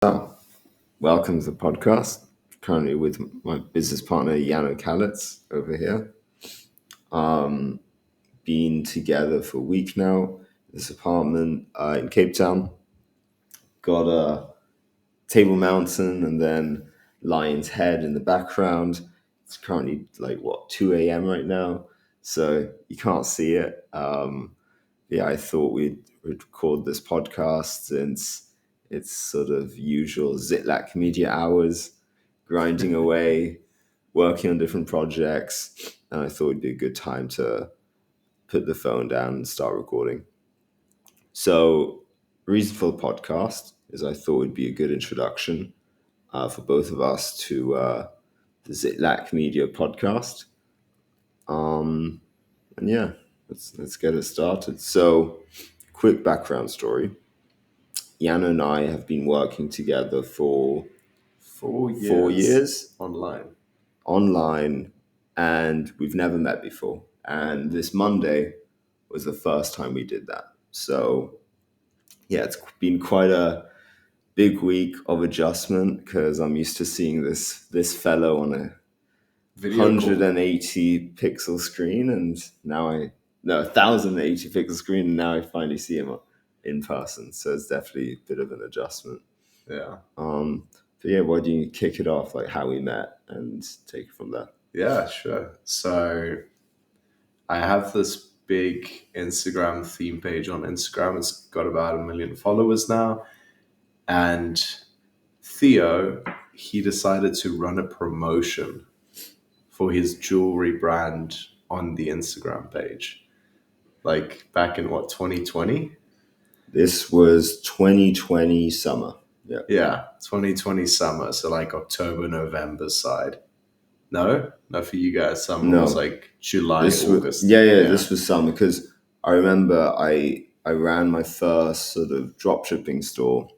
So, welcome to the podcast. Currently with my business partner Janno Kalitz over here. Been together for a week now. This apartment in Cape Town. Got a Table Mountain and then Lion's Head in the background. It's currently 2 a.m. right now, so you can't see it. I thought we'd record this podcast since it's sort of usual Zitlac Media hours, grinding away, working on different projects, and I thought it'd be a good time to put the phone down and start recording. So, reason for the podcast is I thought it'd be a good introduction for both of us to the Zitlac Media podcast. And yeah, let's get it started. So, quick background story. Janno and I have been working together for 4 years online, and we've never met before. And this Monday was the first time we did that. So, yeah, it's been quite a big week of adjustment because I'm used to seeing this fellow on a 180 pixel screen, and now 1080 pixel screen, and now I finally see him in person. So it's definitely a bit of an adjustment. Yeah. But yeah, why don't you kick it off, like how we met, and take it from there? Yeah, sure. So I have this big Instagram theme page on Instagram. It's got about 1 million followers now. And Theo, he decided to run a promotion for his jewelry brand on the Instagram page. Like back in 2020? This was 2020 summer. Yeah, 2020 summer. So like October, November side. No, not for you guys. Summer was like July, August. This was summer because I remember I ran my first sort of drop shipping store,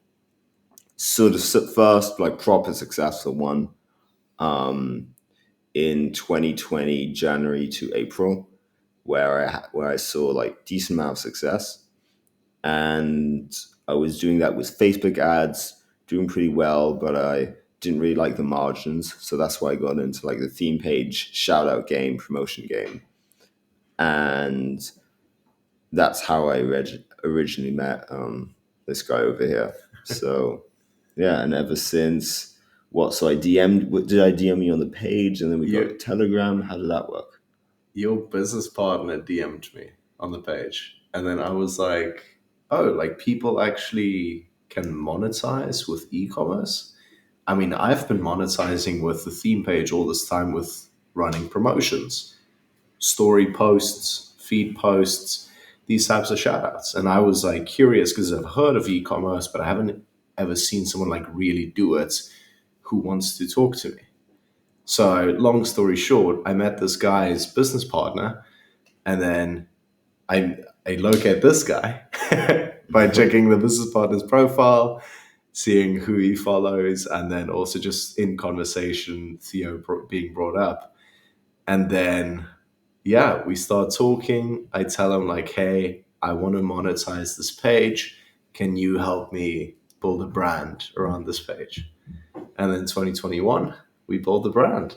sort of first like proper successful one, in 2020 January to April, where I saw like decent amount of success, and I was doing that with Facebook ads, doing pretty well, but I didn't really like the margins. So that's why I got into like the theme page, shout out game, promotion game. And that's how I originally met this guy over here. So yeah, and ever since, so I did I DM you on the page and then we got a Telegram? How did that work? Your business partner DM'd me on the page. And then I was like, oh, like people actually can monetize with e-commerce? I mean, I've been monetizing with the theme page all this time with running promotions, story posts, feed posts, these types of shout outs. And I was like curious because I've heard of e-commerce, but I haven't ever seen someone like really do it who wants to talk to me. So long story short, I met this guy's business partner, and then I locate this guy by checking the business partner's profile, seeing who he follows, and then also just in conversation, Theo being brought up. And then, yeah, we start talking. I tell him like, hey, I want to monetize this page. Can you help me build a brand around this page? And then 2021, we built the brand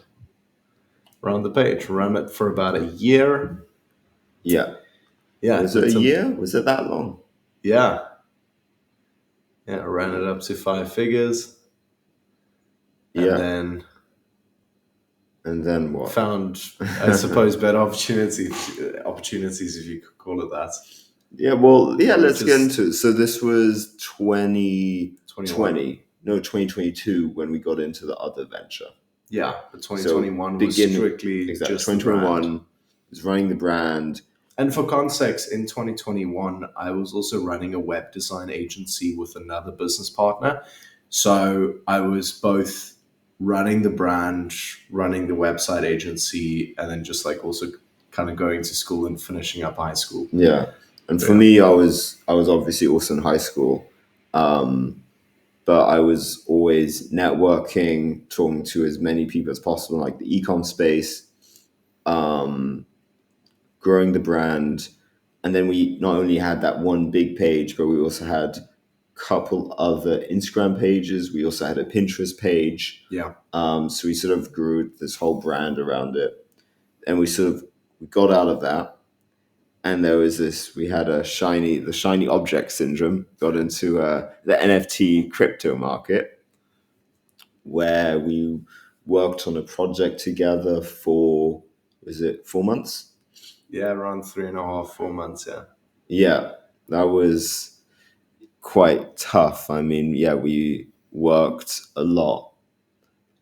around the page, ran it for about a year. Yeah. Yeah. Was it a year? Was it that long? Yeah. Yeah, I ran it up to 5 figures. And then what? Found, I suppose, better opportunities, if you could call it that. Yeah, well, yeah, let's get into it. So this was 2022 when we got into the other venture. Yeah, but 2021 was strictly just 2021 was running the brand. And for context, in 2021, I was also running a web design agency with another business partner. So I was both running the brand, running the website agency, and then just like also kind of going to school and finishing up high school. Yeah. And for me, I was obviously also in high school, but I was always networking, talking to as many people as possible, like the ecom space, growing the brand. And then we not only had that one big page, but we also had couple other Instagram pages. We also had a Pinterest page. Yeah. So we sort of grew this whole brand around it, and we got out of that. And there was we had the shiny object syndrome, got into the NFT crypto market, where we worked on a project together for, was it 4 months? Yeah, around 3.5, 4 months. Yeah. Yeah, that was quite tough. I mean, yeah, we worked a lot.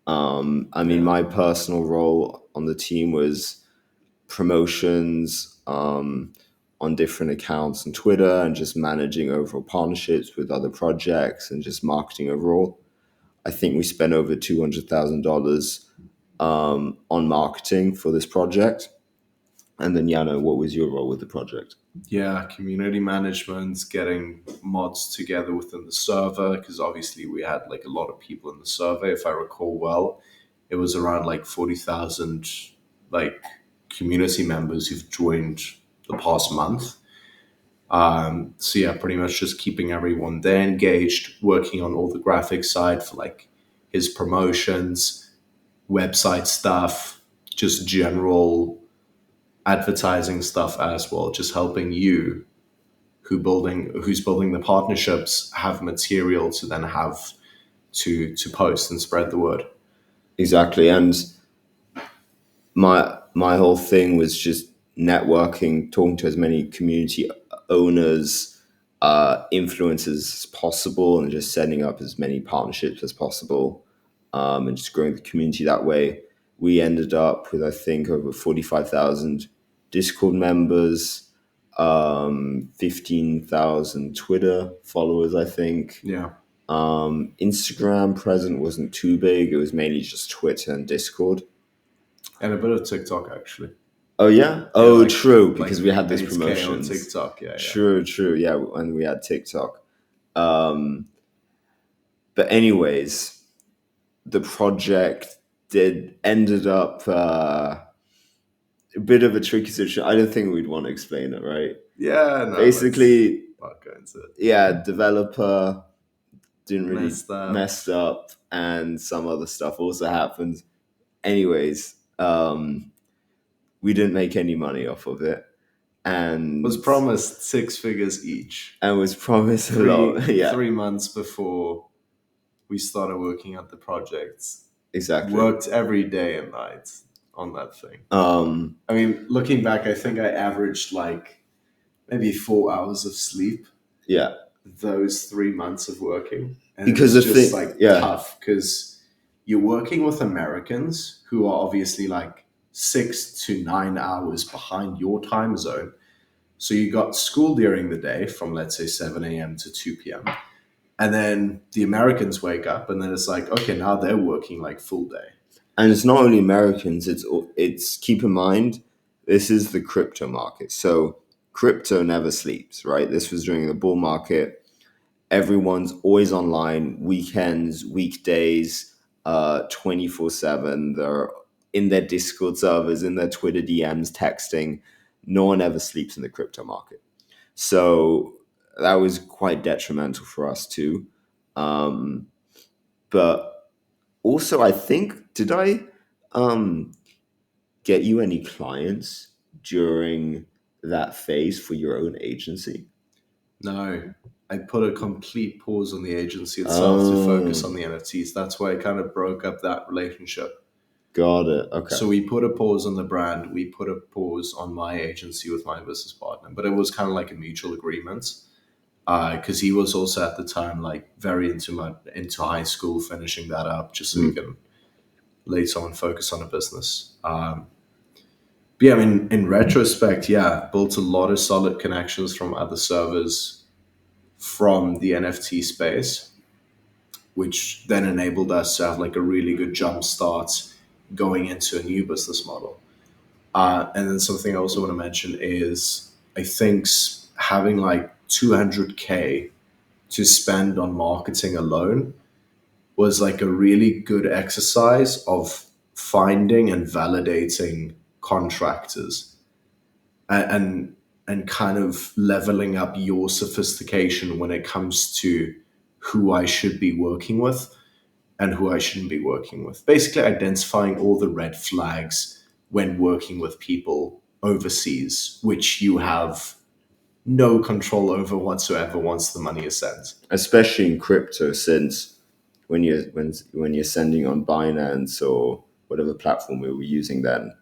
I mean, Yeah. my personal role on the team was promotions on different accounts on Twitter, and just managing overall partnerships with other projects and just marketing overall. I think we spent over $200,000 on marketing for this project. And then, Yano, what was your role with the project? Yeah, community management, getting mods together within the server, because obviously we had like a lot of people in the server. If I recall well, it was around like 40,000 like community members who've joined the past month. So yeah, pretty much just keeping everyone there engaged, working on all the graphic side for like his promotions, website stuff, just general advertising stuff as well, just helping you who's building the partnerships have material to then have to post and spread the word. Exactly. And my whole thing was just networking, talking to as many community owners, influencers as possible, and just setting up as many partnerships as possible, and just growing the community that way. We ended up with, I think, over 45,000 Discord members, 15,000 Twitter followers, I think. Yeah. Instagram present wasn't too big. It was mainly just Twitter and Discord. And a bit of TikTok actually. Oh yeah. Oh, like- true. Because like we had those 8K promotions. on TikTok. Yeah. True. Yeah, and we had TikTok. But anyways, the project ended up a bit of a tricky situation. I don't think we'd want to explain it, right? Yeah. No, Basically, not going to. yeah, developer didn't really Messed up. up, and some other stuff also happened. Anyways, we didn't make any money off of it, and Was promised 6 figures each. and was promised a lot. Yeah, 3 months before we started working at the project. exactly. Worked every day and night on that thing. I mean, looking back, I think I averaged like maybe 4 hours of sleep yeah, those 3 months of working. And because it's the just thing, like yeah, tough because you're working with Americans who are obviously like 6 to 9 hours behind your time zone. So you got school during the day from, let's say, 7 a.m. to 2 p.m. And then the Americans wake up and then it's like, okay, now they're working like full day. and it's not only Americans. It's keep in mind, this is the crypto market, so crypto never sleeps, right? This was during the bull market. Everyone's always online, weekends, weekdays, 24/7. They're in their Discord servers, in their Twitter DMs, texting. No one ever sleeps in the crypto market. So that was quite detrimental for us too. But also, I think, did I get you any clients during that phase for your own agency? No, I put a complete pause on the agency itself to focus on the NFTs. That's why I kind of broke up that relationship. Got it. Okay. So we put a pause on the brand. We put a pause on my agency with my business partner, but it was kind of like a mutual agreement because he was also at the time like very into high school, finishing that up just so he can later on focus on a business. But yeah, I mean, in retrospect, yeah, built a lot of solid connections from other servers from the NFT space, which then enabled us to have like a really good jump start going into a new business model. And then something I also want to mention is I think having like 200K to spend on marketing alone was like a really good exercise of finding and validating contractors and kind of leveling up your sophistication when it comes to who I should be working with and who I shouldn't be working with. Basically, identifying all the red flags when working with people overseas, which you have no control over whatsoever once the money is sent. Especially in crypto, since when you're sending on Binance or whatever platform we were using then,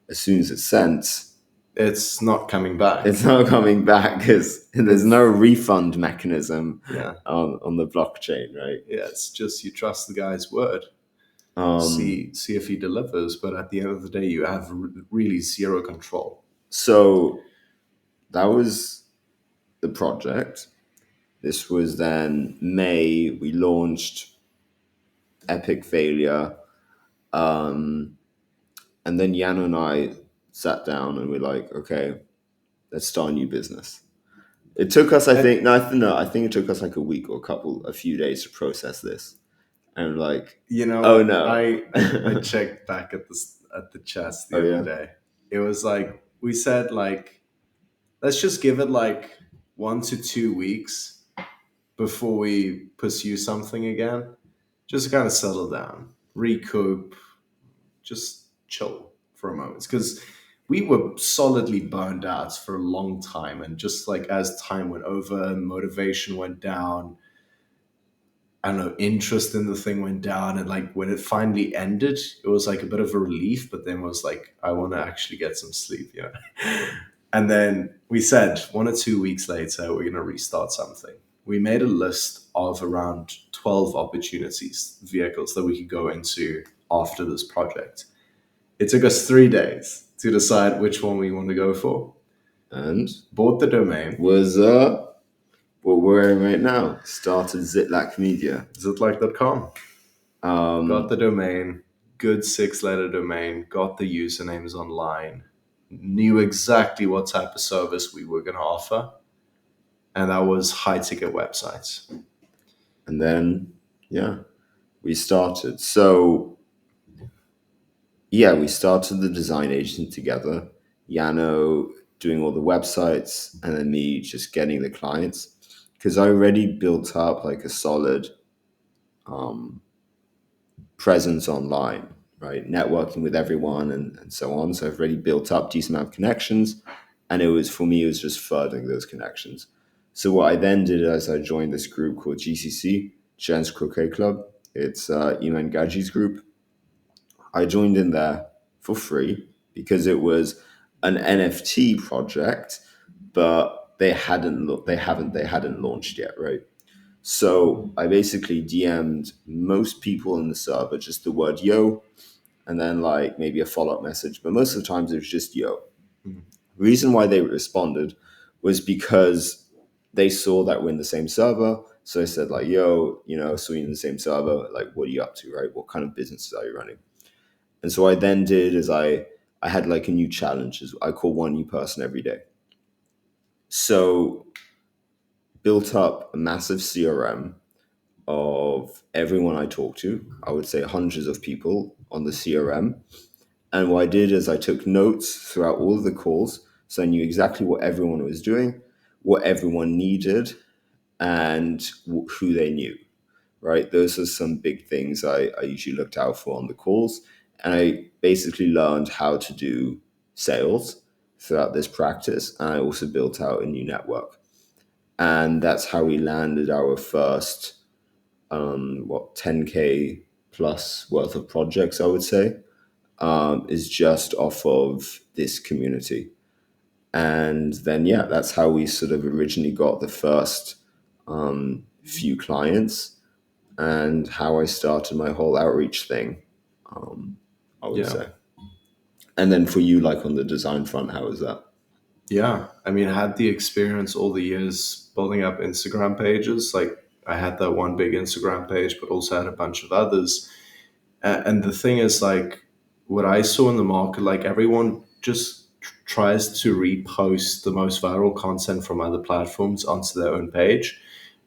as soon as it's sent, It's not coming back. it's not coming back because there's no refund mechanism Yeah. on the blockchain, right? Yeah, it's just you trust the guy's word. Um, See if he delivers, but at the end of the day, you have really zero control. So that was the project. This was then May. We launched Epic Failure. And then Janno and I sat down and we're like, okay, let's start a new business. It took us, I think, I think it took us like a week or a few days to process this. And like, Oh no. I checked back at the chats the other day. It was like we said, like, let's just give it like 1 to 2 weeks before we pursue something again. Just kind of settle down, recoup, just chill for a moment, because we were solidly burned out for a long time, and just like as time went over, motivation went down. I don't know, interest in the thing went down, and like when it finally ended, it was like a bit of a relief, but then was like, I want to actually get some sleep, And then we said 1 or 2 weeks later, we're going to restart something. We made a list of around 12 opportunities, vehicles that we could go into after this project. It took us 3 days to decide which one we want to go for. And bought the domain. Was what we're in right now. Started Zitlac Media. Zitlac.com. Got the domain, good 6-letter domain, got the usernames online, knew exactly what type of service we were going to offer, and that was high-ticket websites. And then, we started. So, we started the design agency together. Janno doing all the websites, and then me just getting the clients. Because I already built up like a solid presence online, right? Networking with everyone and so on. So I've already built up decent amount of connections. And it was just furthering those connections. So what I then did is I joined this group called GCC, Gents Croquet Club. It's Iman Gaji's group. I joined in there for free because it was an NFT project, but they hadn't launched yet, right? So I basically DM'd most people in the server just the word yo, and then like maybe a follow-up message. But most of the times it was just yo. Mm-hmm. The reason why they responded was because they saw that we're in the same server. So they said like, yo, so you're in the same server, like what are you up to, right? What kind of businesses are you running? And so I then did is I had like a new challenge. I call one new person every day. So built up a massive CRM of everyone I talked to. I would say hundreds of people on the CRM. And what I did is I took notes throughout all of the calls. So I knew exactly what everyone was doing, what everyone needed, and who they knew, right? Those are some big things I usually looked out for on the calls. And I basically learned how to do sales throughout this practice. And I also built out a new network. And that's how we landed our first 10K plus worth of projects, I would say, is just off of this community. And then, that's how we sort of originally got the first few clients and how I started my whole outreach thing, I would say. And then for you, like on the design front, how was that? Yeah, I mean, I had the experience all the years building up Instagram pages. Like, I had that one big Instagram page, but also had a bunch of others. And the thing is, like, what I saw in the market, like, everyone just tries to repost the most viral content from other platforms onto their own page.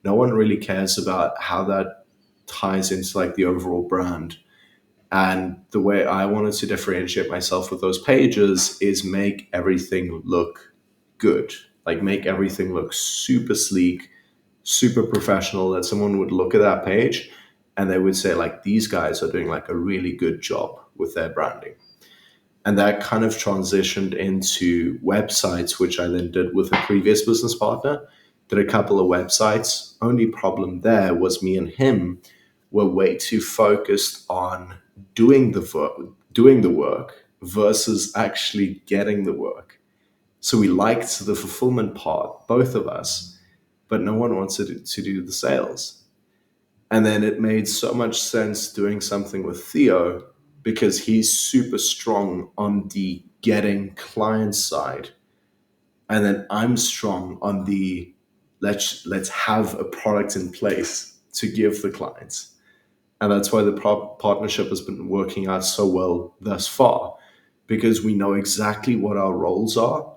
No one really cares about how that ties into, like, the overall brand. And the way I wanted to differentiate myself with those pages is make everything look good. Like, make everything look super sleek, super professional, that someone would look at that page and they would say like, these guys are doing like a really good job with their branding. And that kind of transitioned into websites, which I then did with a previous business partner. Did a couple of websites. Only problem there was me and him were way too focused on doing the work versus actually getting the work. So we liked the fulfillment part, both of us, but no one wanted to do the sales. And then it made so much sense doing something with Theo because he's super strong on the getting client side. And then I'm strong on the let's have a product in place to give the clients. And that's why the partnership has been working out so well thus far, because we know exactly what our roles are.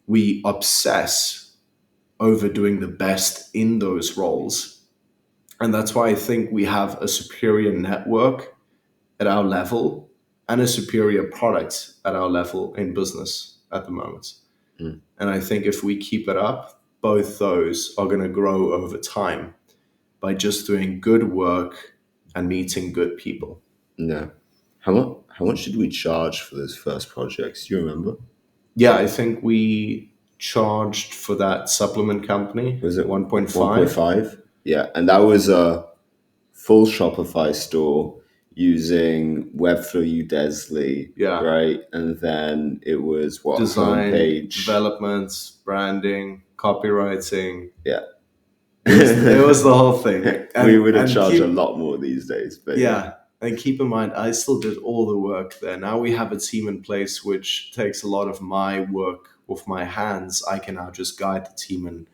We obsess over doing the best in those roles. And that's why I think we have a superior network at our level and a superior product at our level in business at the moment. Mm. And I think if we keep it up, both those are going to grow over time by just doing good work and meeting good people. Yeah. How much did we charge for those first projects? Do you remember? Yeah, I think we charged for that supplement company. Was it 1.5? 1.5? Yeah, and that was a full Shopify store using Webflow Udesly, Yeah. right? And then it was what, Design, homepage, development, branding, copywriting. Yeah. It was the whole thing. We would have charged a lot more these days, but yeah. And keep in mind, I still did all the work there. Now we have a team in place, which takes a lot of my work with my hands. I can now just guide the team and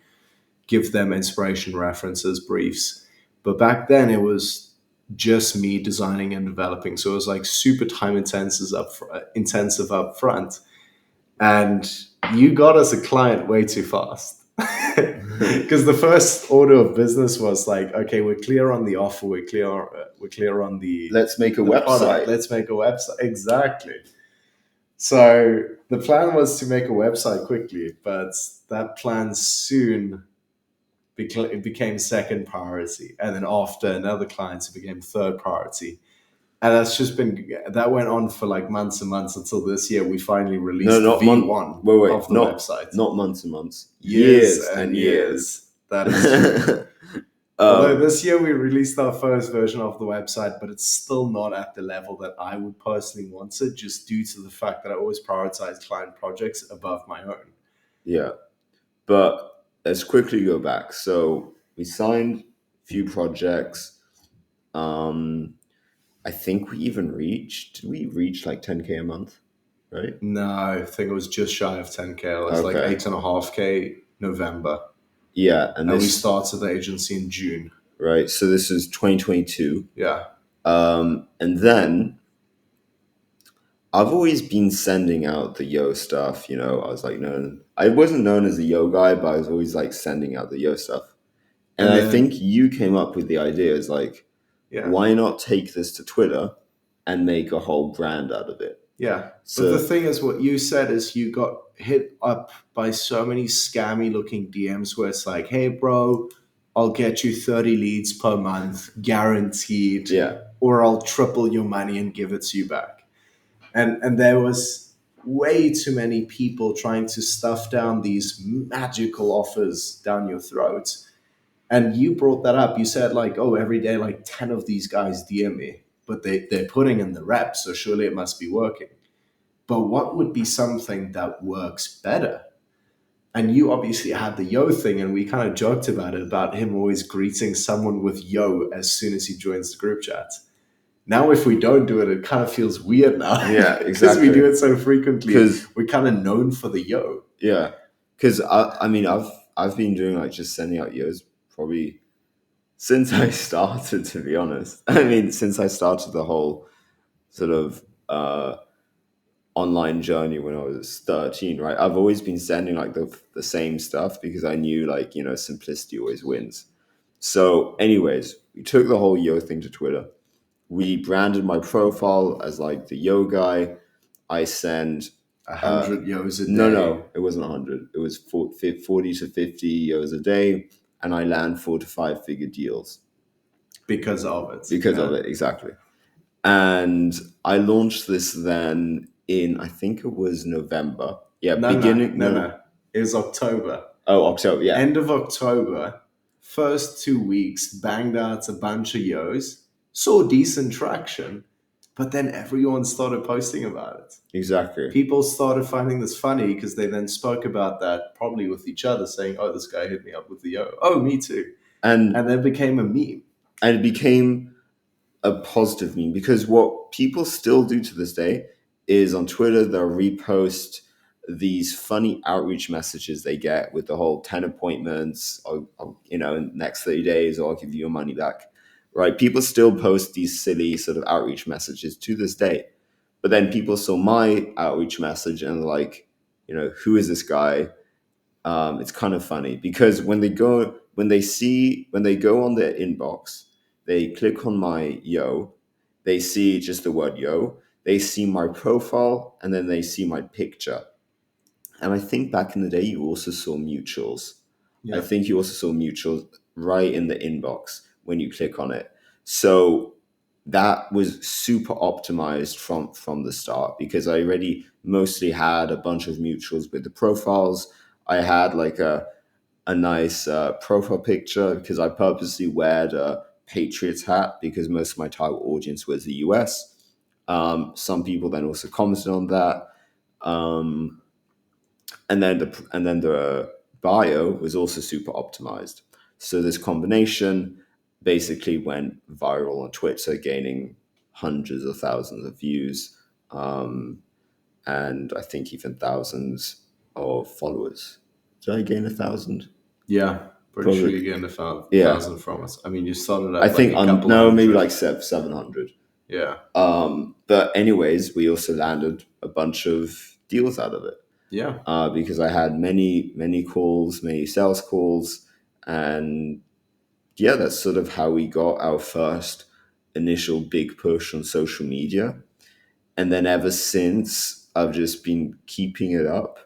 give them inspiration, references, briefs. But back then it was just me designing and developing. So it was like super time intensive up front. And you got us a client way too fast. Because the first order of business was like, okay, we're clear on the offer, we're clear on the let's make a website. Product. Let's make a website. Exactly. So the plan was to make a website quickly, but that plan soon it became second priority, and then after another client, it became third priority. And that went on for like months and months until this year we finally released V1 of the website. Not months and months. Years and years. That is true. Although this year we released our first version of the website, but it's still not at the level that I would personally want it, just due to the fact that I always prioritize client projects above my own. Yeah. But let's quickly go back. So we signed a few projects. I think did we reach like 10K a month, right? No, I think it was just shy of 10K. It was like 8.5K November. Yeah. And we started the agency in June. Right. So this is 2022. Yeah. And then I've always been sending out the Yo stuff, I was like I wasn't known as a Yo guy, but I was always like sending out the Yo stuff. And then, I think you came up with the idea is like, why not take this to Twitter and make a whole brand out of it? Yeah. So, but the thing is, what you said is you got hit up by so many scammy looking DMs where it's like, hey, bro, I'll get you 30 leads per month, guaranteed. Yeah. Or I'll triple your money and give it to you back. And there was way too many people trying to stuff down these magical offers down your throat. And you brought that up. You said like, oh, every day, like 10 of these guys DM me, but they're putting in the reps, so surely it must be working. But what would be something that works better? And you obviously had the Yo thing, and we kind of joked about it, about him always greeting someone with Yo as soon as he joins the group chat. Now, if we don't do it, it kind of feels weird now. Yeah, exactly. Because we do it so frequently. We're kind of known for the Yo. Yeah. Because, I've been doing like just sending out Yos probably since I started, to be honest. Since I started the whole sort of online journey when I was 13, right? I've always been sending like the same stuff because I knew like, simplicity always wins. So anyways, we took the whole Yo thing to Twitter. We branded my profile as like the Yo guy. I send 100 Yos a day. No, it wasn't 100. It was 40 to 50 Yos a day. and I land 4 to 5 figure deals Because of it. because of it, exactly. And I launched this then in, I think it was November. Yeah, No. It was October. Oh, October, yeah. End of October, first 2 weeks, banged out a bunch of yos, saw decent traction, but then everyone started posting about it. Exactly. People started finding this funny because they then spoke about that probably with each other, saying, "Oh, this guy hit me up with the yo. Oh, me too." And then became a meme. And it became a positive meme, because what people still do to this day is on Twitter, they'll repost these funny outreach messages they get with the whole 10 appointments, or in next 30 days, or I'll give you your money back. Right? People still post these silly sort of outreach messages to this day. But then people saw my outreach message and like, who is this guy? It's kind of funny because when they go on their inbox, they click on my yo, they see just the word yo, they see my profile, and then they see my picture. And I think back in the day, you also saw mutuals. Yeah. I think you also saw mutuals right in the inbox when you click on it. So that was super optimized from the start, because I already mostly had a bunch of mutuals with the profiles. I had like a nice profile picture because I purposely wear a Patriots hat because most of my target audience was the US. Some people then also commented on that. And then the bio was also super optimized. So this combination basically went viral on Twitter, gaining hundreds of thousands of views, and I think even thousands of followers. Did I gain 1,000? Yeah, pretty Probably. sure you gained 1,000 from us. I mean, you started at I think like a couple no, hundred. maybe like 700. Yeah. But anyways, we also landed a bunch of deals out of it. Yeah. Because I had many calls, many sales calls, and yeah, that's sort of how we got our first initial big push on social media. And then ever since, I've just been keeping it up.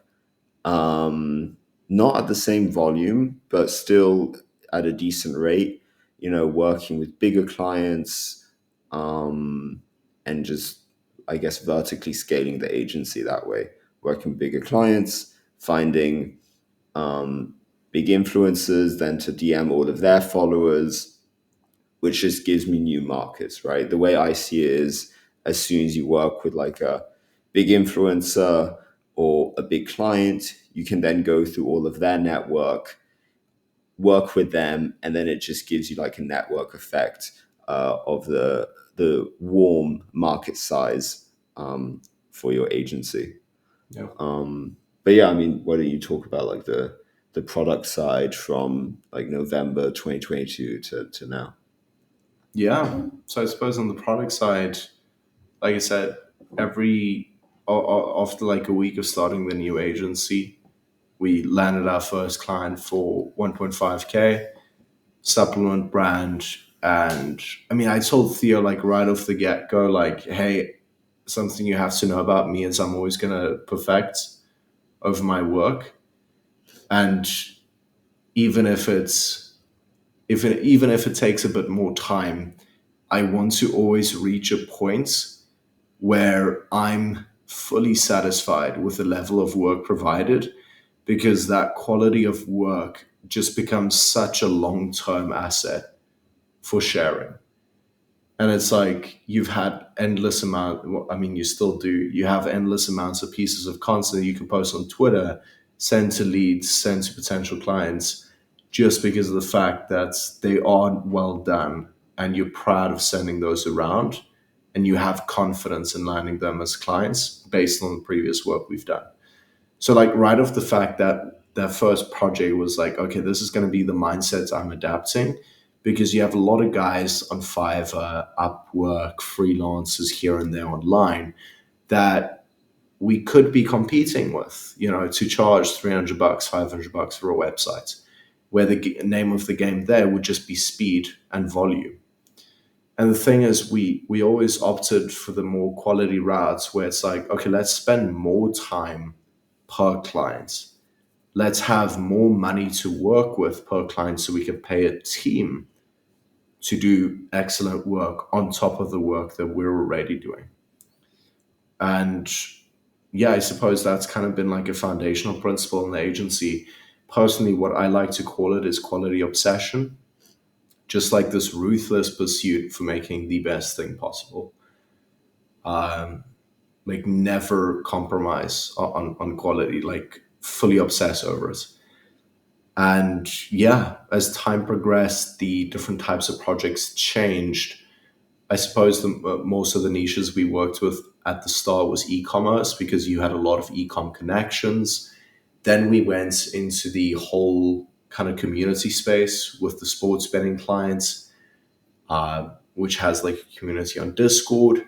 Not at the same volume, but still at a decent rate, working with bigger clients, and just, I guess, vertically scaling the agency that way, working with bigger clients, finding big influencers, then to DM all of their followers, which just gives me new markets, right? The way I see it is, as soon as you work with like a big influencer or a big client, you can then go through all of their network, work with them, and then it just gives you like a network effect of the warm market size for your agency. Yeah. But yeah, I mean, why don't you talk about like the product side from like November 2022 to now? Yeah. So I suppose on the product side, like I said, after like a week of starting the new agency, we landed our first client for 1.5K, supplement brand. And I mean, I told Theo like right off the get go, like, hey, something you have to know about me is I'm always going to perfect over my work. And even if even if it takes a bit more time, I want to always reach a point where I'm fully satisfied with the level of work provided, because that quality of work just becomes such a long-term asset for sharing. And it's like you've had endless amount, well, I mean, you still do, you have endless amounts of pieces of content you can post on Twitter, send to leads, send to potential clients, just because of the fact that they are well done and you're proud of sending those around and you have confidence in landing them as clients based on the previous work we've done. So like right off the fact that that first project was like, okay, this is going to be the mindset I'm adapting, because you have a lot of guys on Fiverr, Upwork, freelancers here and there online that we could be competing with, to charge $300, $500 for a website, where the name of the game there would just be speed and volume. And the thing is, we always opted for the more quality routes where it's like, okay, let's spend more time per client let's have more money to work with per client so we can pay a team to do excellent work on top of the work that we're already doing. And yeah, I suppose that's kind of been like a foundational principle in the agency. Personally, what I like to call it is quality obsession, just like this ruthless pursuit for making the best thing possible. Um, like never compromise on quality, like fully obsess over it. And yeah, as time progressed, the different types of projects changed. I suppose most of the niches we worked with at the start was e-commerce because you had a lot of e-com connections. Then we went into the whole kind of community space with the sports betting clients, which has like a community on Discord.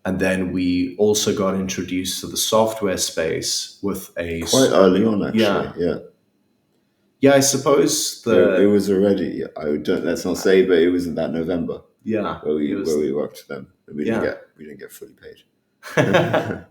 And then we also got introduced to the software space with Quite early on, actually. yeah, Yeah. yeah. I suppose It was already. I don't. Let's not say, but it was in that November yeah, where it was we worked with them. We didn't yeah. get fully paid. But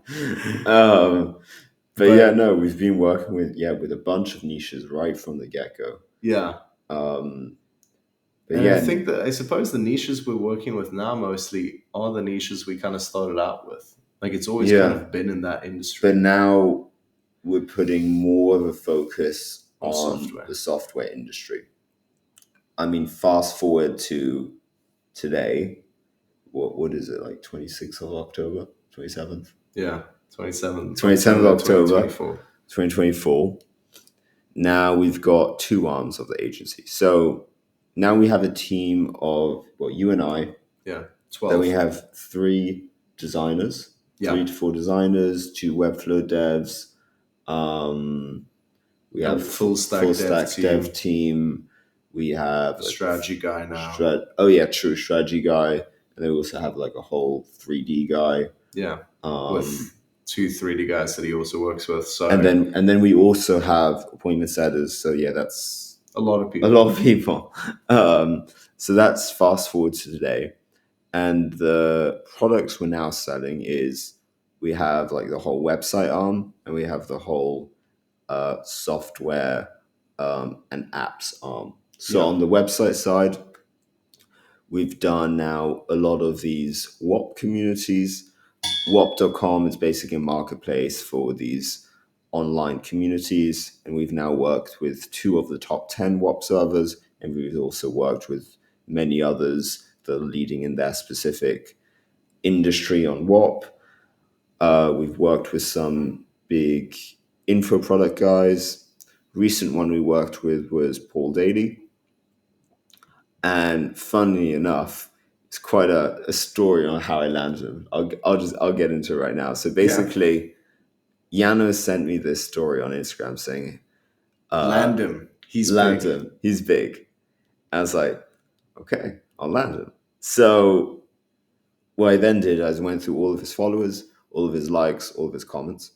But yeah, no, we've been working with a bunch of niches right from the get go. yeah, But and yeah, I suppose the niches we're working with now mostly are the niches we kind of started out with. Like it's always kind yeah. of been in that industry. But now we're putting more of a focus On on software. the software industry. I mean, fast forward to today. What is it, like 26th of October, 27th? Yeah, 27th 27th of October, 2024. 2024. Now we've got two arms of the agency. So now we have a team of, you and I. Yeah, 12. Then we have three designers, Yeah. 3 to 4 designers, 2 Webflow devs. We have full stack dev team. We have a strategy guy now. True strategy guy. And then we also have like a whole 3D guy. Yeah, with 2 3D guys that he also works with. So and then we also have appointment setters. So yeah, that's a lot of people. So that's fast forward to today, and the products we're now selling is we have like the whole website arm, and we have the whole software and apps arm. So on the website side, we've done now a lot of these WAP communities. WAP.com is basically a marketplace for these online communities, and we've now worked with 2 of the top 10 WAP servers, and we've also worked with many others that are leading in their specific industry on WAP. We've worked with some big info product guys. Recent one we worked with was Paul Daly. And funnily enough, it's quite a story on how I landed him. I'll get into it right now. So basically, Janno sent me this story on Instagram saying, land him. He's big. I was like, okay, I'll land him. So what I then did is I went through all of his followers, all of his likes, all of his comments.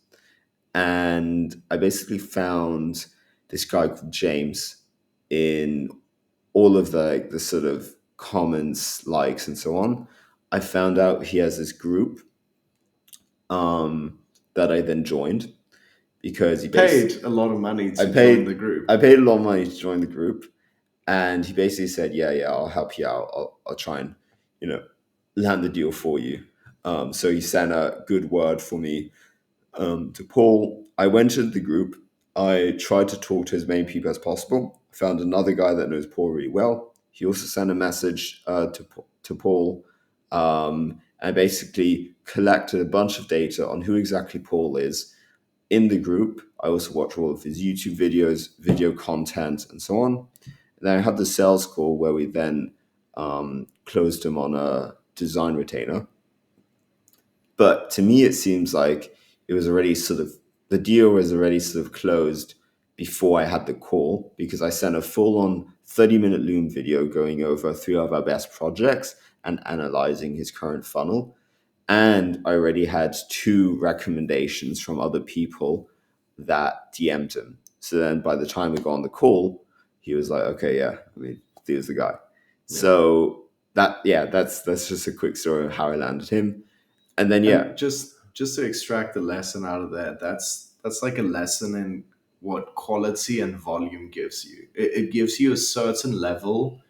And I basically found this guy called James in all of the sort of comments, likes, and so on. I found out he has this group that I then joined because he paid a lot of money to join the group. I paid a lot of money to join the group, and he basically said, "Yeah, I'll help you out. I'll try and land the deal for you." So he sent a good word for me to Paul. I went into the group. I tried to talk to as many people as possible. I found another guy that knows Paul really well. He also sent a message to Paul, and basically collected a bunch of data on who exactly Paul is in the group. I also watched all of his YouTube videos, video content, and so on. And then I had the sales call where we then closed him on a design retainer. But to me, it seems like it was already the deal was already sort of closed before I had the call, because I sent a full-on 30-minute Loom video going over 3 of our best projects and analyzing his current funnel. And I already had 2 recommendations from other people that DM'd him. So then by the time we got on the call, he was like, okay, yeah, he was the guy. Yeah. So that's just a quick story of how I landed him. And then just to extract the lesson out of that, that's like a lesson in what quality and volume gives you. It gives you a certain level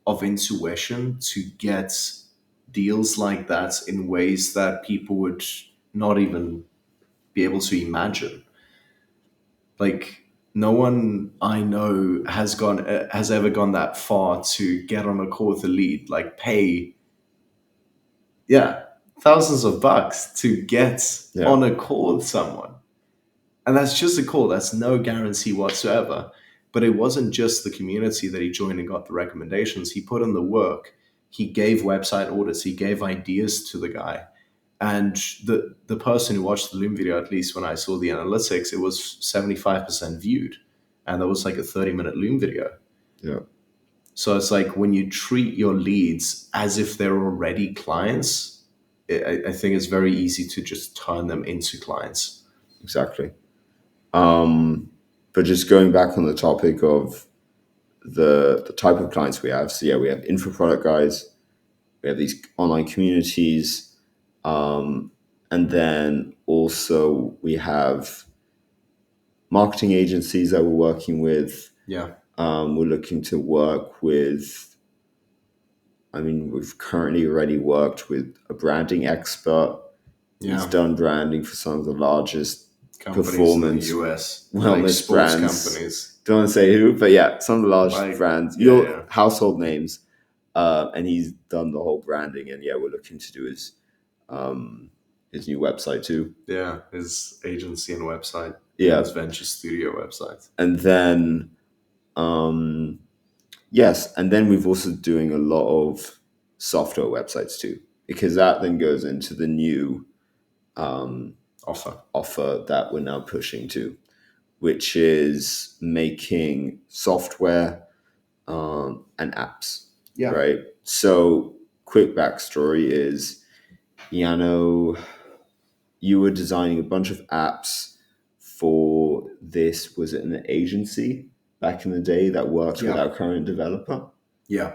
of intuition to get deals like that in ways that people would not even be able to imagine. Like, no one I know has ever gone that far to get on a call with a lead, like pay, yeah, thousands of bucks to get Yeah, on a call with someone. And that's just a call. That's no guarantee whatsoever. But it wasn't just the community that he joined and got the recommendations. He put in the work. He gave website audits. He gave ideas to the guy. And the person who watched the Loom video, at least when I saw the analytics, it was 75% viewed. And that was like a 30-minute Loom video. yeah, So it's like when you treat your leads as if they're already clients, I think it's very easy to just turn them into clients. exactly. But just going back on the topic of the type of clients we have. So yeah, we have info product guys, we have these online communities, and then also we have marketing agencies that we're working with. Yeah. We're looking to work with, I mean, we've currently already worked with a branding expert. He's Yeah. done branding for some of the largest Companies performance in the US, like wellness sports brands. companies. Don't want to say who, but yeah, some of the large Like, brands, yeah, your yeah. household names. And he's done the whole branding, and yeah, we're looking to do his new website too. Yeah, his agency and website, Yeah, his venture studio website. and then yes, and then we've also doing a lot of software websites too, because that then goes into the new offer that we're now pushing to, which is making software and apps. Yeah. Right. So, quick backstory is, Janno, you were designing a bunch of apps for this. Was it an agency back in the day that worked with Yeah. our current developer? Yeah.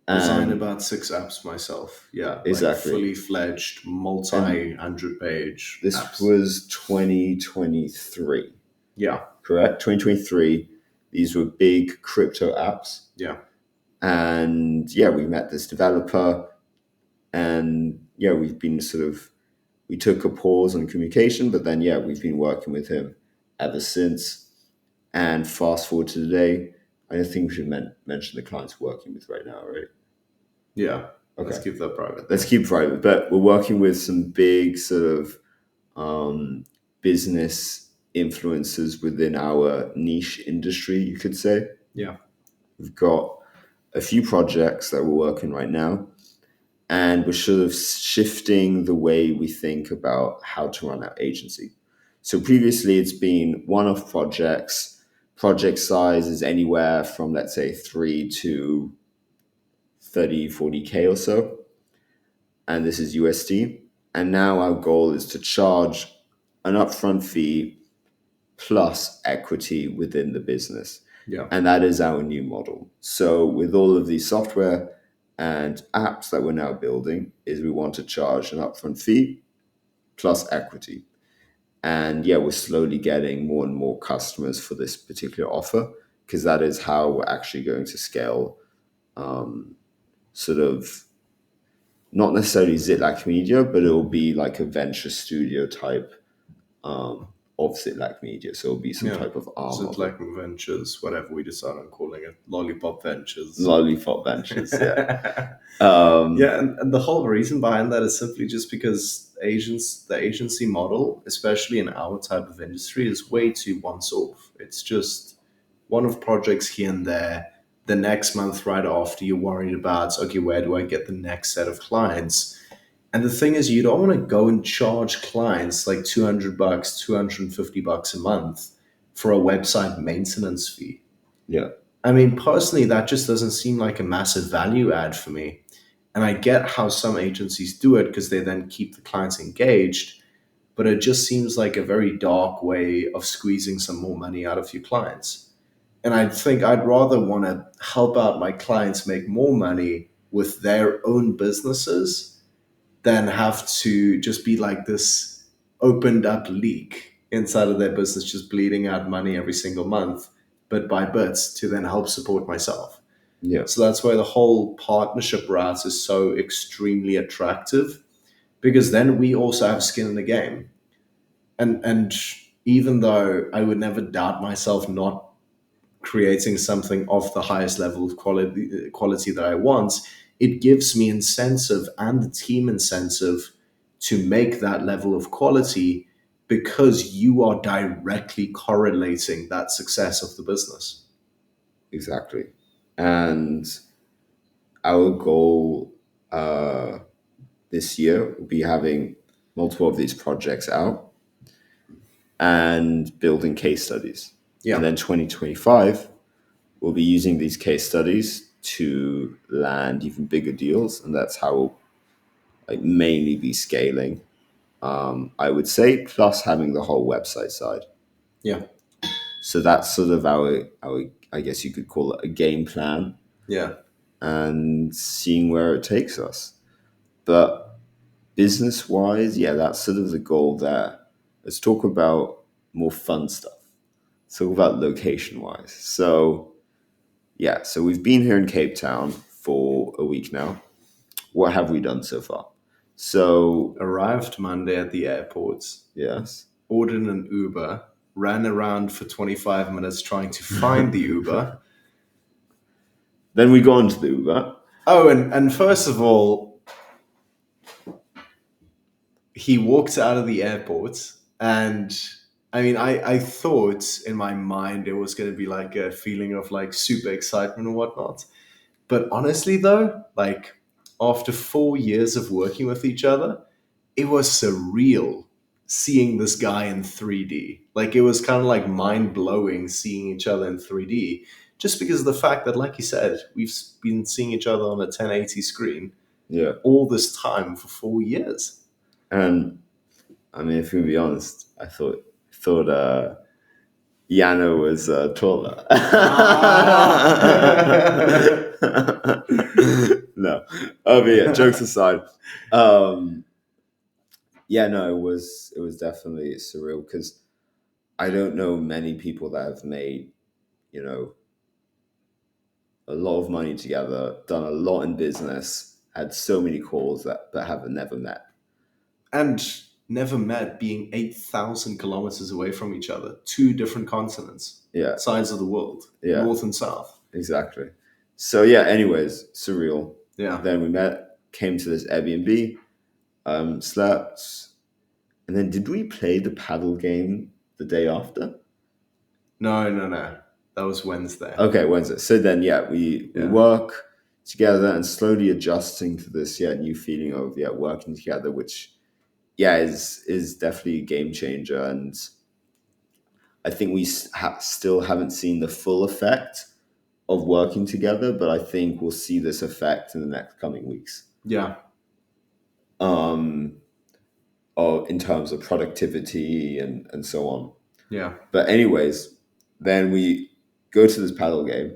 Designed And about 6 apps myself. Yeah. exactly. Like fully fledged, multi-hundred page This apps. was 2023. Yeah. Correct? 2023. These were big crypto apps. Yeah. And yeah, we met this developer, and yeah, we've been we took a pause on communication, but then yeah, we've been working with him ever since. And fast forward to today, I don't think we should mention the clients we're working with right now, right? Yeah. Okay. Let's keep that private. Let's keep private, but we're working with some big business influencers within our niche industry, you could say. Yeah. We've got a few projects that we're working right now, and we're shifting the way we think about how to run our agency. So previously it's been one-off projects. Project size is anywhere from, let's say, 3 to 30, 40K or so. And this is USD. And now our goal is to charge an upfront fee plus equity within the business. Yeah. And that is our new model. So with all of these software and apps that we're now building, is we want to charge an upfront fee plus equity. And yeah, we're slowly getting more and more customers for this particular offer, because that is how we're actually going to scale not necessarily Zitlac Media, but it will be like a venture studio type of Zitlac Media. So it'll be some type of arm of it. Zitlac Ventures, whatever we decide on calling it. Lollipop Ventures. Lollipop Ventures, yeah. Yeah, and the whole reason behind that is simply just because the agency model, especially in our type of industry, is way too once off. It's just one-off projects here and there. The next month right after, you're worried about, okay, where do I get the next set of clients? And the thing is, you don't want to go and charge clients like $200, $250 a month for a website maintenance fee. Yeah. I mean, personally, that just doesn't seem like a massive value add for me. And I get how some agencies do it because they then keep the clients engaged, but it just seems like a very dark way of squeezing some more money out of your clients. And I think I'd rather want to help out my clients make more money with their own businesses than have to just be like this opened up leak inside of their business, just bleeding out money every single month, bit by bit, to then help support myself. Yeah. So that's why the whole partnership route is so extremely attractive, because then we also have skin in the game. And even though I would never doubt myself not creating something of the highest level of quality that I want, it gives me incentive and the team incentive to make that level of quality, because you are directly correlating that success of the business. Exactly. And our goal this year will be having multiple of these projects out and building case studies. Yeah. And then 2025, we'll be using these case studies to land even bigger deals. And that's how we'll mainly be scaling, I would say, plus having the whole website side. Yeah. So that's sort of our I guess you could call it a game plan, Yeah. and seeing where it takes us. But business wise, yeah, that's sort of the goal there. Let's talk about more fun stuff. Let's talk about location wise. So, yeah, so we've been here in Cape Town for a week now. What have we done so far? So, Arrived Monday at the airport, yes. ordered an Uber, ran around for 25 minutes trying to find the Uber. Then we got into the Uber. Oh, and first of all, he walked out of the airport, and I mean, I thought in my mind it was going to be like a feeling of like super excitement and whatnot. But honestly, though, like after 4 years of working with each other, it was surreal seeing this guy in 3D. Like it was kind of like mind blowing seeing each other in 3D, just because of the fact that, like you said, we've been seeing each other on a 1080 screen Yeah. all this time for 4 years. And I mean, if we be honest, I thought Janno was taller. No, but yeah, jokes aside, yeah, no, it was definitely surreal, because I don't know many people that have made, you know, a lot of money together, done a lot in business, had so many calls that have never met. And never met, being 8,000 kilometers away from each other, two different continents, Yeah, sides of the world, yeah, north and south. exactly. So yeah, anyways, surreal. Yeah. Then we met, came to this Airbnb, slept, and then did we play the paddle game the day after? No. That was Wednesday. Okay, Wednesday. So then, yeah, we Yeah. work together and slowly adjusting to this new feeling of working together, which is definitely a game changer. And I think we still haven't seen the full effect of working together, but I think we'll see this effect in the next coming weeks. Yeah. In terms of productivity and so on. Yeah. But anyways, then we go to this paddle game.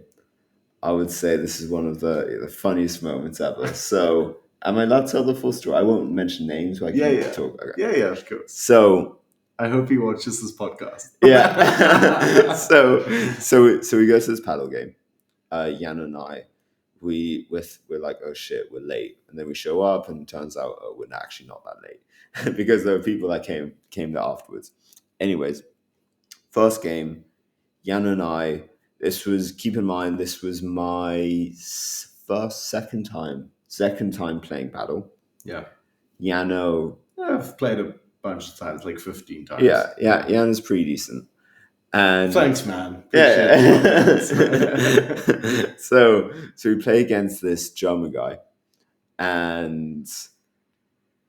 I would say this is one of the funniest moments ever. So, am I allowed to tell the full story? I won't mention names. So I can talk. Okay. Yeah, of course. So, I hope he watches this podcast. yeah. so we go to this paddle game. Jan and I, we're like, oh shit, we're late, and then we show up, and it turns out we're actually not that late because there were people that came there afterwards. Anyways, first game, Jan and I. Keep in mind, this was my second time playing paddle. Yeah. Janno. I've played a bunch of times, like 15 times. Yeah. Janno's pretty decent. And thanks, man. Yeah. So we play against this German guy and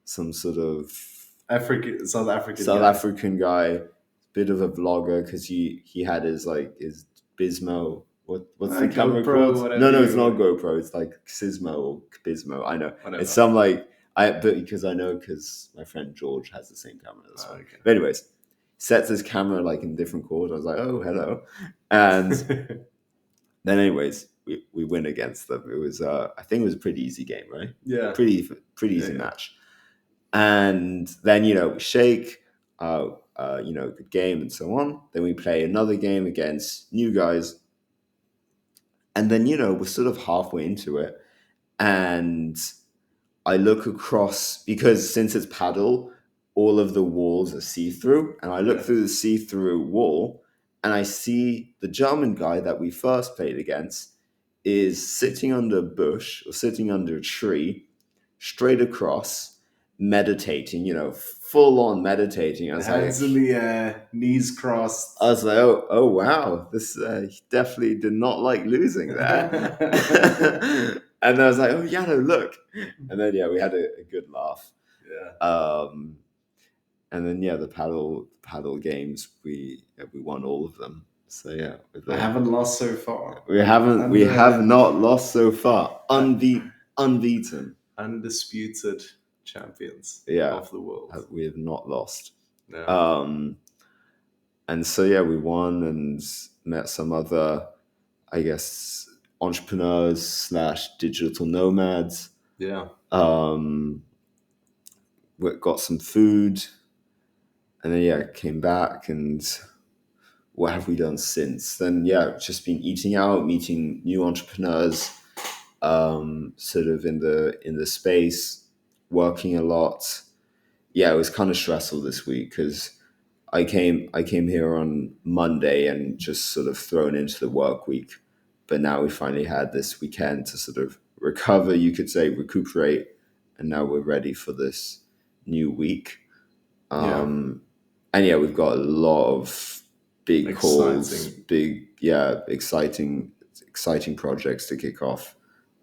some sort of South African guy, bit of a vlogger, because he had his Bismo. What's the camera GoPro, called? No, it's not GoPro. It's like Sismo or Bismo. I know. Whatever. It's some because my friend George has the same camera as well. Okay. But anyways, sets his camera in different chords. I was like, oh, hello. And then anyways, we win against them. It was I think it was a pretty easy game, right? Yeah. Pretty easy match. And then we shake. good game and so on. Then we play another game against new guys. And then, we're sort of halfway into it. And I look across, because since it's paddle, all of the walls are see-through. And I look through the see-through wall and I see the German guy that we first played against is sitting under a bush or sitting under a tree, straight across, meditating, full on meditating. I was Hands in the air, knees crossed. I was like, oh wow, this he definitely did not like losing there. And I was like, oh Janno, look. And then we had a good laugh. Yeah. And then the paddle games, we won all of them. So I haven't lost so far. We have not lost so far. Unbeaten. Undisputed champions of the world. We have not lost. Yeah. And so we won and met some other, I guess, entrepreneurs / digital nomads. Yeah. We got some food, and then came back. And what have we done since then? Just been eating out, meeting new entrepreneurs, sort of in the space, working a lot. It was kind of stressful this week because I came here on Monday and just sort of thrown into the work week. But now we finally had this weekend to sort of recover, you could say, recuperate, and now we're ready for this new week. And we've got a lot of big calls, exciting projects to kick off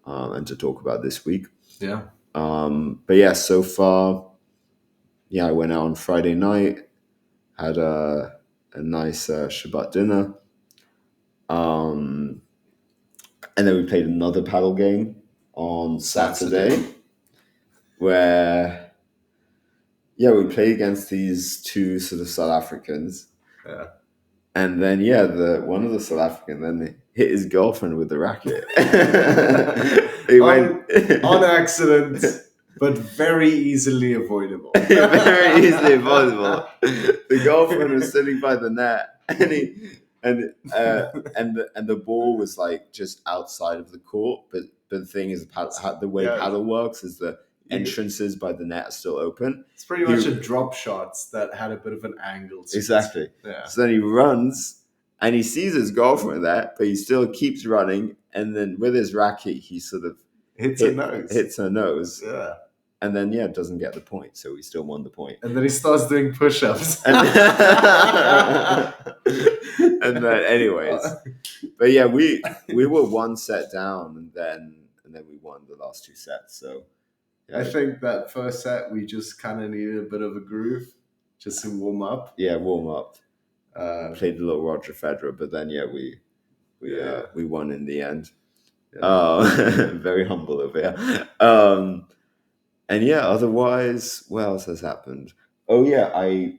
and to talk about this week. Yeah. But so far, I went out on Friday night, had a nice Shabbat dinner. And then we played another paddle game on Saturday. Where we played against these two sort of South Africans. Yeah. And then one of the South African then hit his girlfriend with the racket. He went on accident, but very easily avoidable. Very easily avoidable. The girlfriend was sitting by the net, and the ball was like just outside of the court. But the thing is, the way paddle works is the entrances by the net are still open. It's pretty much a drop shot that had a bit of an angle to exactly. it. Yeah. So then he runs and he sees his girlfriend there, but he still keeps running. And then with his racket, he sort of hits her nose. Yeah. And then doesn't get the point, so he still won the point. And then he starts doing push-ups. And then anyways, but we were one set down, and then we won the last two sets. So I think that first set we just kind of needed a bit of a groove just to warm up. Yeah, warm up. Played a little Roger Federer, but then we won in the end. Yeah. Very humble over here. And otherwise, what else has happened? Oh yeah, I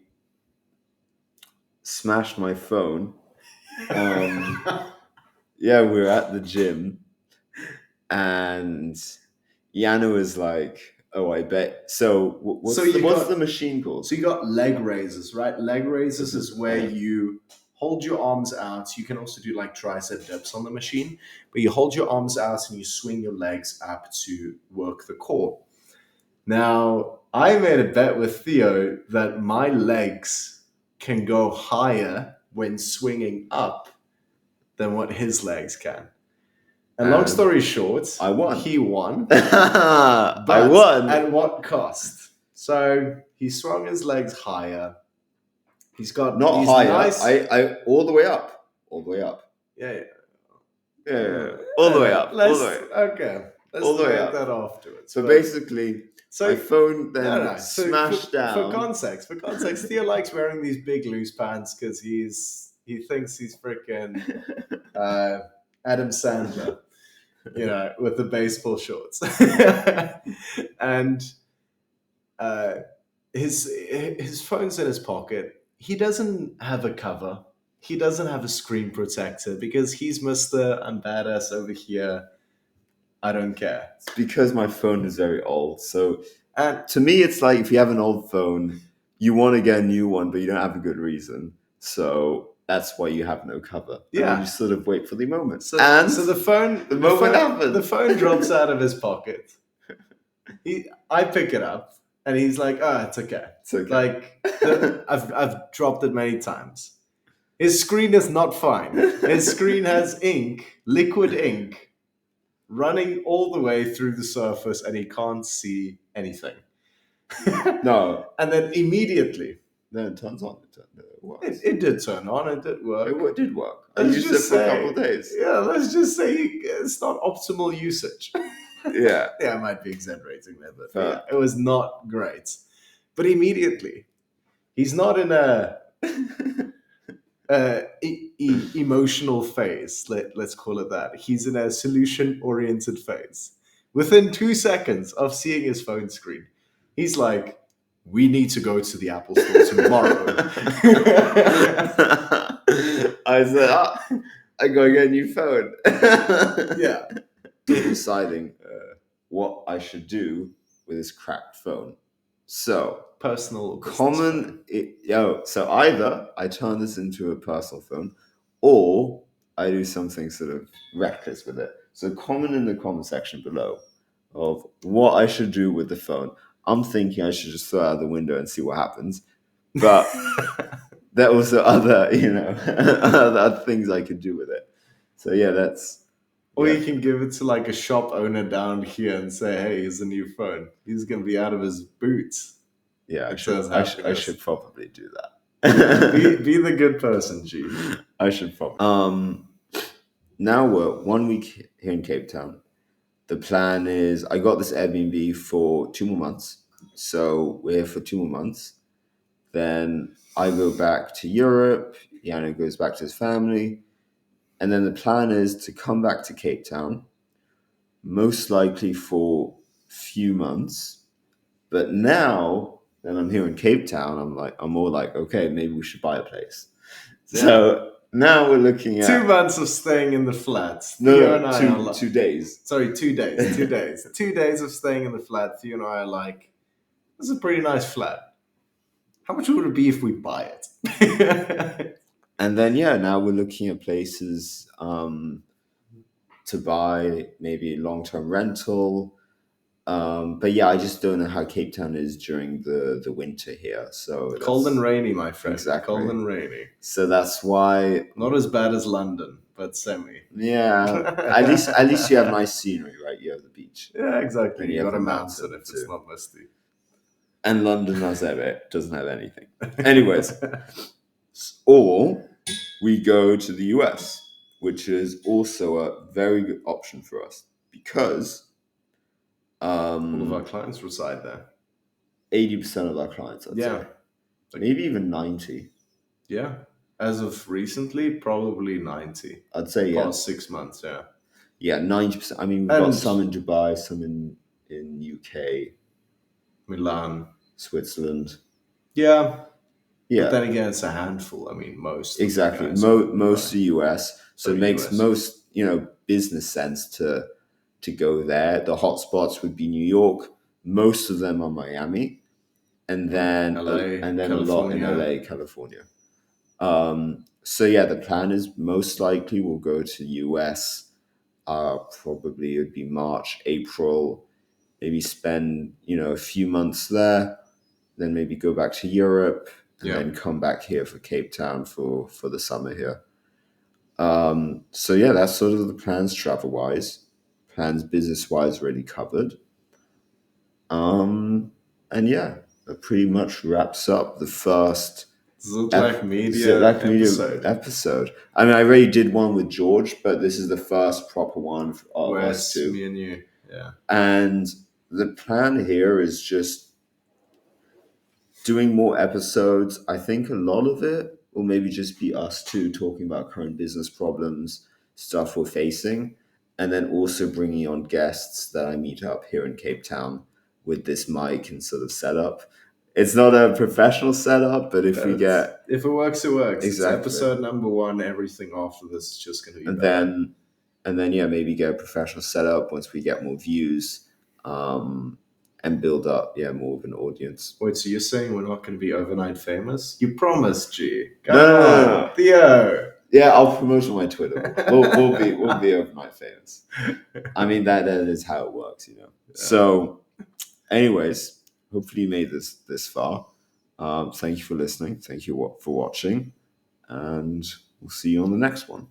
smashed my phone. We were at the gym, and Janno was like, "Oh, I bet." So what's the machine called? So you got leg raises, right? Leg raises is where you hold your arms out. You can also do like tricep dips on the machine, but you hold your arms out and you swing your legs up to work the core. Now, I made a bet with Theo that my legs can go higher when swinging up than what his legs can. And long story short, I won. He won. I won. At what cost? So he swung his legs higher. He's got not higher. I all the way up. All the way up. Yeah. All the way up. Okay. Let's all the way take up. that afterwards. So basically, my phone then smashed down. For context, Theo likes wearing these big loose pants because he thinks he's freaking Adam Sandler, with the baseball shorts. And his phone's in his pocket. He doesn't have a cover. He doesn't have a screen protector because he's Mr. I'm badass over here. I don't care. It's because my phone is very old. So to me, it's like if you have an old phone, you want to get a new one, but you don't have a good reason. So that's why you have no cover. And then you sort of wait for the moment. So the moment happens. The phone drops out of his pocket. I pick it up, and he's like, "Ah, it's okay. It's okay. Like I've dropped it many times." His screen is not fine. His screen has ink, liquid ink, running all the way through the surface, and he can't see anything. No. And then immediately, then it turns on. It did turn on. It did work. It did work. I used it for a couple of days. Yeah, let's just say it's not optimal usage. Yeah. Yeah, I might be exaggerating there, but yeah, it was not great. But immediately, he's not in a emotional phase. Let's call it that. He's in a solution-oriented phase. Within 2 seconds of seeing his phone screen, he's like, "We need to go to the Apple store tomorrow." I said, I gotta get a new phone. Yeah. Deciding what I should do with this cracked phone. So personal so either I turn this into a personal phone, or I do something sort of reckless with it. So comment in the comment section below of what I should do with the phone. I'm thinking I should just throw it out the window and see what happens. But there are also other, other things I could do with it. So yeah, that's. Or you can give it to like a shop owner down here and say, "Hey, here's a new phone." He's gonna be out of his boots. Yeah, I should probably do that. be the good person, G. I should probably. Now we're 1 week here in Cape Town. The plan is I got this Airbnb for 2 more months. So we're here for 2 more months. Then I go back to Europe. Janno goes back to his family. And then the plan is to come back to Cape Town, most likely for a few months. But now that I'm here in Cape Town, I'm more like, okay, maybe we should buy a place. Yeah. So now we're looking at 2 months of staying in the flats. No, 2 days. Sorry, 2 days. 2 days. 2 days of staying in the flat. Theo and I are like, this is a pretty nice flat. How much would it be if we buy it? And then now we're looking at places to buy, maybe long-term rental. But yeah, I just don't know how Cape Town is during the winter here. So cold and rainy, my friend. Exactly. Cold and rainy. So that's why not as bad as London, but semi. Yeah, at least you have nice scenery, right? You have the beach. Yeah, exactly. You got a mountain if it's not misty. And London doesn't have anything. Anyways, or we go to the US, which is also a very good option for us because all of our clients reside there. 80% of our clients, I'd say. Maybe even 90. Yeah. As of recently, probably 90. I'd say, past 6 months, yeah. Yeah, 90%. I mean, we've got some in Dubai, some in UK. Milan. Switzerland. Yeah. But then again, it's a handful. I mean, most. Exactly. Most the US. So it makes most, business sense to go there. The hotspots would be New York. Most of them are Miami. And then a lot in LA, California. So yeah, the plan is most likely we'll go to the US. Probably it would be March, April. Maybe spend a few months there. Then maybe go back to Europe and then come back here for Cape Town for the summer here. So yeah, that's sort of the plans travel-wise. Plans business-wise already covered. And yeah, that pretty much wraps up the first Zitlac Media episode. I mean, I already did one with George, but this is the first proper one of us two. Me and you. Yeah. And the plan here is just doing more episodes. I think a lot of it will maybe just be us two talking about current business problems, stuff we're facing, and then also bringing on guests that I meet up here in Cape Town with this mic and sort of setup. It's not a professional setup, but if it works, it works. Exactly. It's episode number 1. Everything after this is just going to be better. And then maybe get a professional setup once we get more views. and build up, more of an audience. Wait, so you're saying we're not going to be overnight famous? You promised, G. Come No. on, Theo. Yeah, I'll promote on my Twitter. We'll be overnight famous. I mean, that is how it works, Yeah. So, anyways, hopefully you made this far. Thank you for listening. Thank you for watching, and we'll see you on the next one.